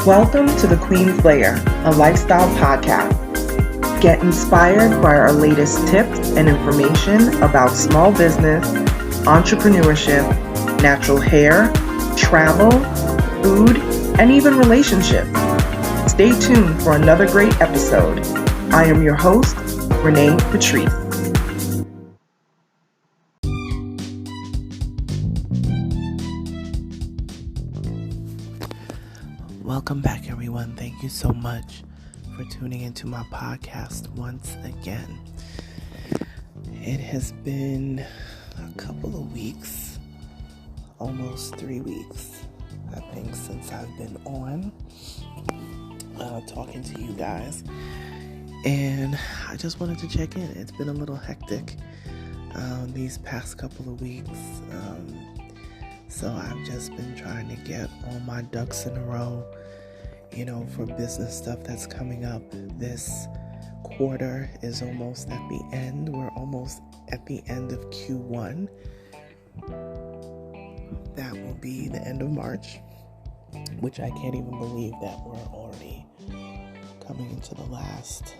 Welcome to the Queen's Lair, a lifestyle podcast. Get inspired by our latest tips and information about small business, entrepreneurship, natural hair, travel, food, and even relationships. Stay tuned for another great episode. I am your host, Renee Patrice. Welcome back, everyone. Thank you so much for tuning into my podcast once again. It has been a couple of weeks, almost 3 weeks, I think, since I've been on talking to you guys. And I just wanted to check in. It's been a little hectic these past couple of weeks. So I've just been trying to get all my ducks in a row, for business stuff that's coming up. This quarter is almost at the end. We're almost at the end of Q1. That will be the end of March, which I can't even believe that we're already coming into the last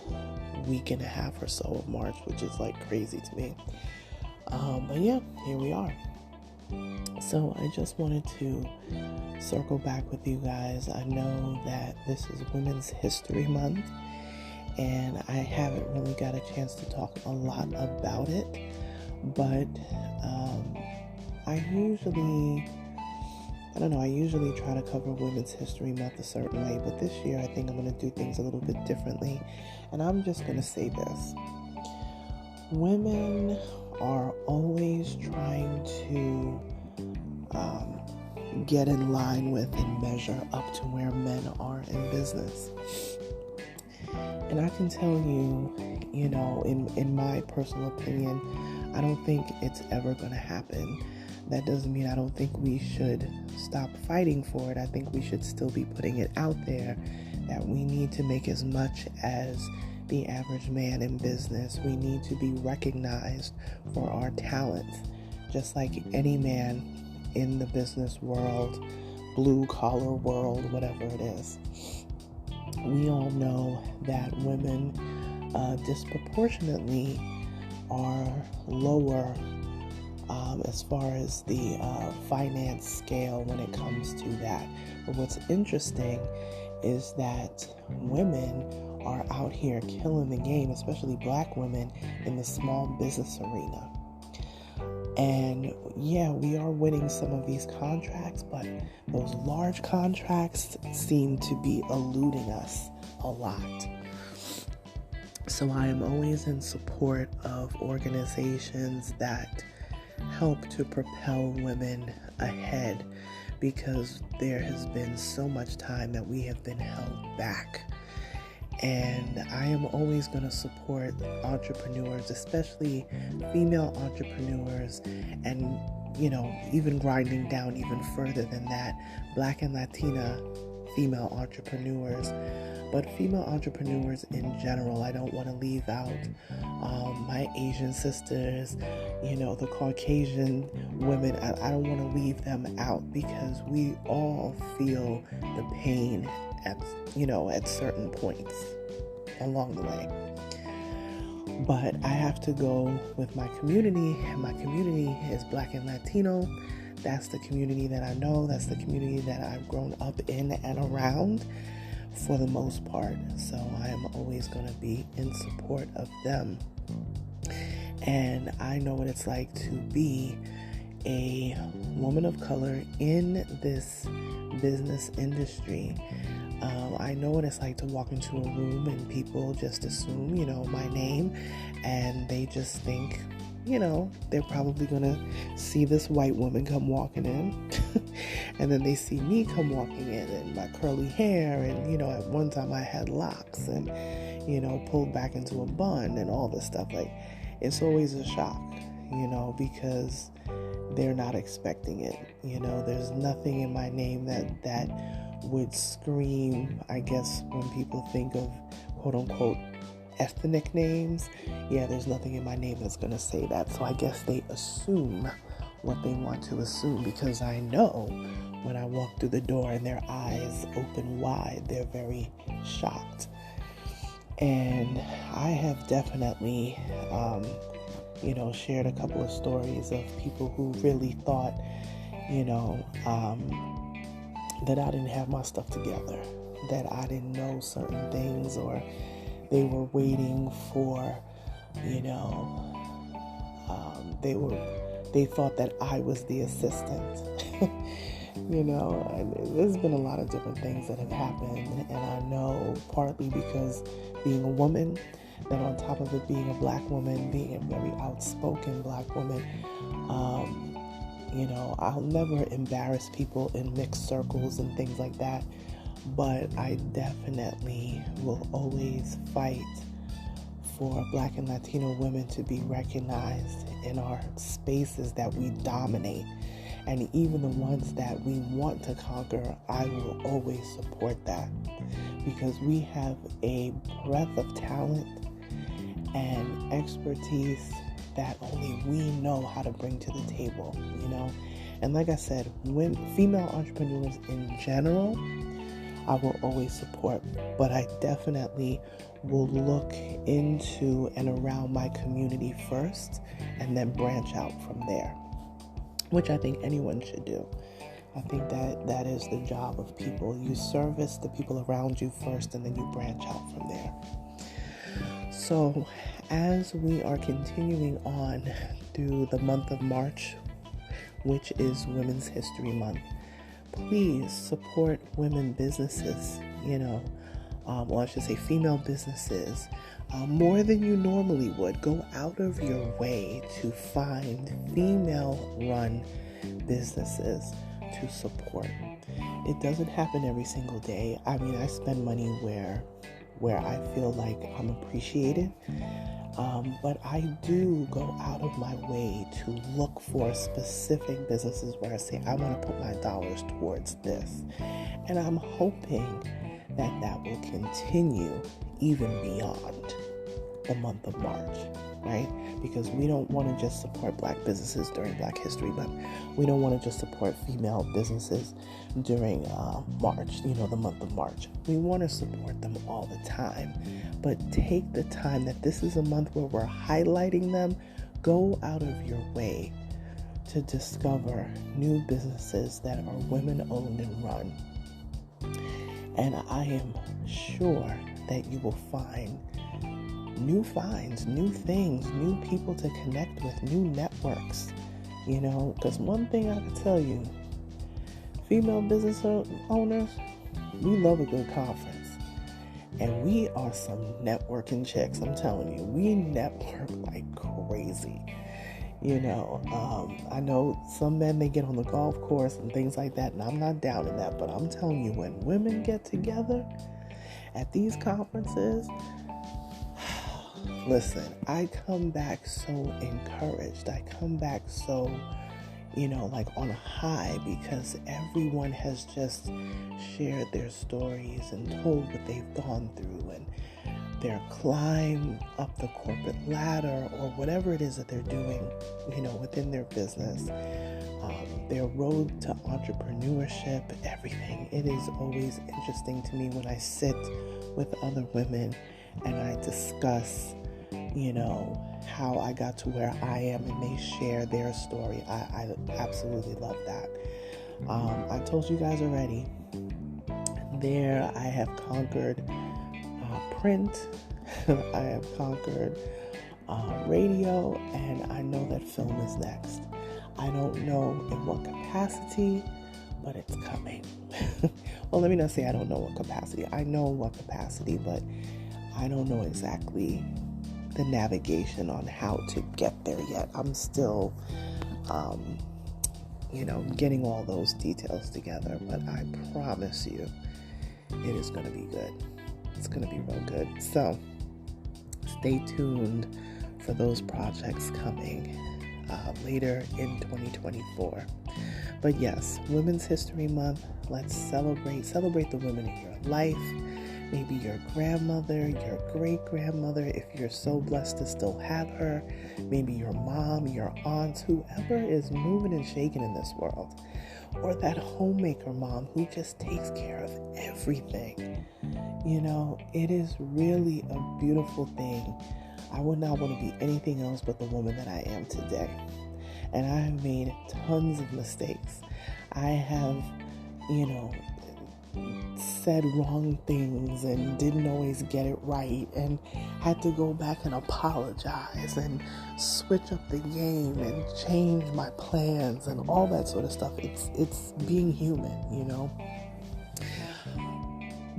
week and a half or so of March, which is like crazy to me. But yeah, here we are. So I just wanted to circle back with you guys. I know that this is Women's History Month, and I haven't really got a chance to talk a lot about it, but I usually try to cover Women's History Month a certain way, but this year I think I'm going to do things a little bit differently, and I'm just going to say this. Women are always trying to get in line with and measure up to where men are in business. And I can tell you, in my personal opinion, I don't think it's ever going to happen. That doesn't mean I don't think we should stop fighting for it. I think we should still be putting it out there that we need to make as much as the average man in business. We need to be recognized for our talents, just like any man in the business world, blue collar world, whatever it is. We all know that women disproportionately are lower as far as the finance scale when it comes to that. But what's interesting is that women are out here killing the game, especially black women in the small business arena. And yeah, we are winning some of these contracts, but those large contracts seem to be eluding us a lot. So I am always in support of organizations that help to propel women ahead, because there has been so much time that we have been held back. And I am always going to support entrepreneurs, especially female entrepreneurs, and, even grinding down even further than that, Black and Latina female entrepreneurs. But female entrepreneurs in general, I don't want to leave out my Asian sisters, the Caucasian women. I don't want to leave them out, because we all feel the pain at certain points along the way. But I have to go with my community, and my community is Black and Latino. That's the community that I know. That's the community that I've grown up in and around for the most part. So I am always going to be in support of them. And I know what it's like to be a woman of color in this business industry. I know what it's like to walk into a room and people just assume, my name, and they just think, they're probably going to see this white woman come walking in, and then they see me come walking in and my curly hair, and, at one time I had locks and, pulled back into a bun and all this stuff. Like, it's always a shock, because they're not expecting it. There's nothing in my name that would scream, I guess, when people think of quote unquote ethnic names. Yeah, there's nothing in my name that's going to say that. So I guess they assume what they want to assume, because I know when I walk through the door and their eyes open wide, they're very shocked. And I have definitely, shared a couple of stories of people who really thought, that I didn't have my stuff together, that I didn't know certain things, or they were waiting for, they thought that I was the assistant. And there's been a lot of different things that have happened, and I know partly because being a woman, then on top of it being a black woman, being a very outspoken black woman, I'll never embarrass people in mixed circles and things like that, but I definitely will always fight for Black and Latino women to be recognized in our spaces that we dominate. And even the ones that we want to conquer, I will always support that, because we have a breadth of talent and expertise that only we know how to bring to the table, And like I said, female entrepreneurs in general, I will always support, but I definitely will look into and around my community first and then branch out from there, which I think anyone should do. I think that is the job of people. You service the people around you first, and then you branch out from there. So as we are continuing on through the month of March, which is Women's History Month, please support women businesses, or I should say female businesses, more than you normally would. Go out of your way to find female-run businesses to support. It doesn't happen every single day. I mean, I spend money where I feel like I'm appreciated, but I do go out of my way to look for specific businesses where I say, I want to put my dollars towards this. And I'm hoping that will continue even beyond the month of March, right? Because we don't want to just support Black businesses during Black History Month. We don't want to just support female businesses during March, the month of March. We want to support them all the time, but take the time that this is a month where we're highlighting them. Go out of your way to discover new businesses that are women-owned and run. And I am sure that you will find new finds, new things, new people to connect with, new networks, because one thing I can tell you, female business owners, we love a good conference, and we are some networking chicks. I'm telling you, we network like crazy. I know some men, they get on the golf course and things like that, and I'm not down in that, but I'm telling you, when women get together at these conferences, listen, I come back so encouraged. I come back so, like on a high, because everyone has just shared their stories and told what they've gone through and their climb up the corporate ladder, or whatever it is that they're doing, within their business, their road to entrepreneurship, everything. It is always interesting to me when I sit with other women and I discuss, how I got to where I am, and they share their story. I absolutely love that. I told you guys already, there I have conquered print, I have conquered radio, and I know that film is next. I don't know in what capacity, but it's coming. Well, let me not say I don't know what capacity. I know what capacity, but I don't know exactly the navigation on how to get there yet. I'm still, getting all those details together, but I promise you, it is going to be good. It's going to be real good. So stay tuned for those projects coming later in 2024. But yes, Women's History Month. Let's celebrate the women in your life. maybe your grandmother, your great-grandmother, if you're so blessed to still have her, maybe your mom, your aunts, whoever is moving and shaking in this world, or that homemaker mom who just takes care of everything. It is really a beautiful thing. I would not want to be anything else but the woman that I am today. And I have made tons of mistakes. I have, said wrong things and didn't always get it right and had to go back and apologize and switch up the game and change my plans and all that sort of stuff. It's being human,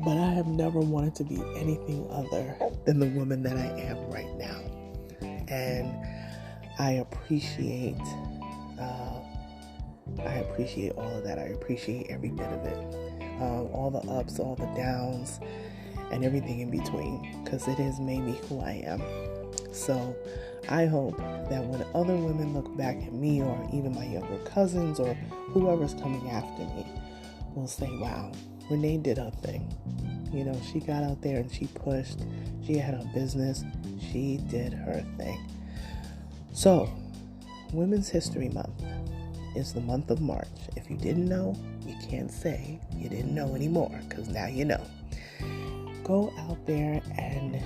But I have never wanted to be anything other than the woman that I am right now. And I appreciate all of that. I appreciate every bit of it. All the ups, all the downs, and everything in between, because it has made me who I am. So I hope that when other women look back at me, or even my younger cousins, or whoever's coming after me, will say, wow, Renee did her thing. She got out there and she pushed. She had her business. She did her thing. So, Women's History Month is the month of March. If you didn't know, you can't say you didn't know anymore, because now you know. Go out there and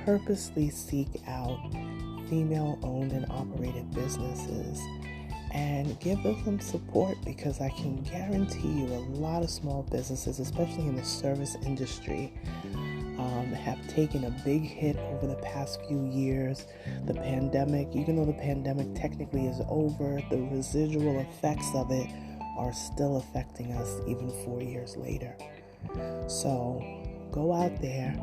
purposely seek out female-owned and operated businesses and give them some support, because I can guarantee you a lot of small businesses, especially in the service industry, have taken a big hit over the past few years. The pandemic, even though the pandemic technically is over, the residual effects of it are still affecting us even 4 years later. So go out there,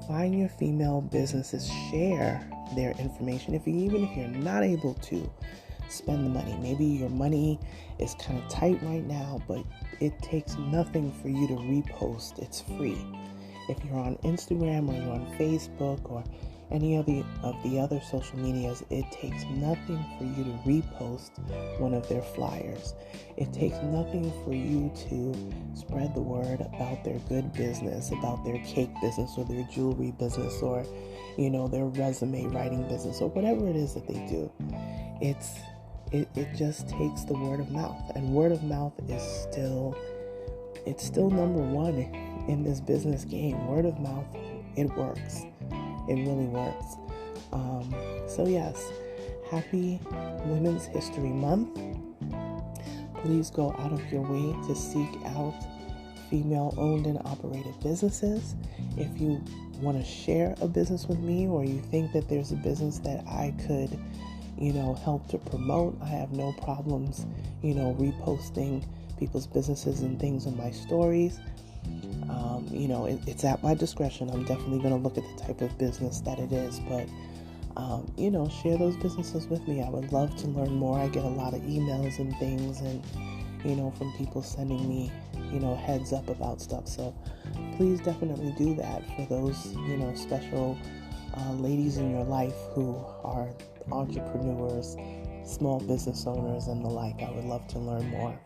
find your female businesses, share their information. Even if you're not able to spend the money, maybe your money is kind of tight right now, but it takes nothing for you to repost. It's free. If you're on Instagram or you're on Facebook or any of the other social medias, it takes nothing for you to repost one of their flyers. It takes nothing for you to spread the word about their good business, about their cake business or their jewelry business, or their resume writing business, or whatever it is that they do. It just takes the word of mouth, and word of mouth is still number one in this business game. Word of mouth, it works. It really works. So yes, happy Women's History Month. Please go out of your way to seek out female-owned and operated businesses. If you want to share a business with me, or you think that there's a business that I could, help to promote, I have no problems, reposting people's businesses and things on my stories. It's at my discretion. I'm definitely going to look at the type of business that it is, but share those businesses with me. I would love to learn more. I get a lot of emails and things, and from people sending me heads up about stuff. So please definitely do that for those special ladies in your life who are entrepreneurs, small business owners, and the like. I would love to learn more.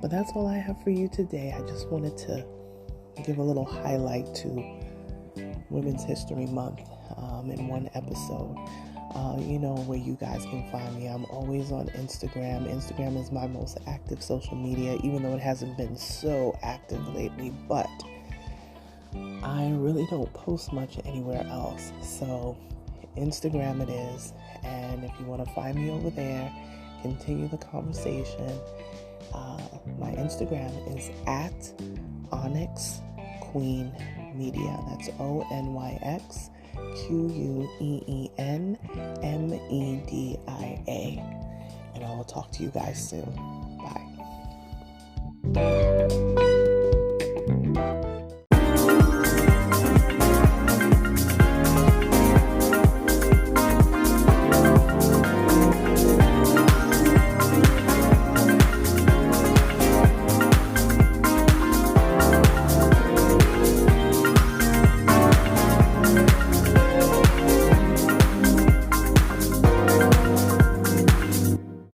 But that's all I have for you today. I just wanted to give a little highlight to Women's History Month in one episode. Where you guys can find me. I'm always on Instagram. Instagram is my most active social media, even though it hasn't been so active lately, but I really don't post much anywhere else. So Instagram it is, and if you want to find me over there, continue the conversation. My Instagram is at Onyx Queen Media. That's ONYXQUEENMEDIA. And I will talk to you guys soon. Bye.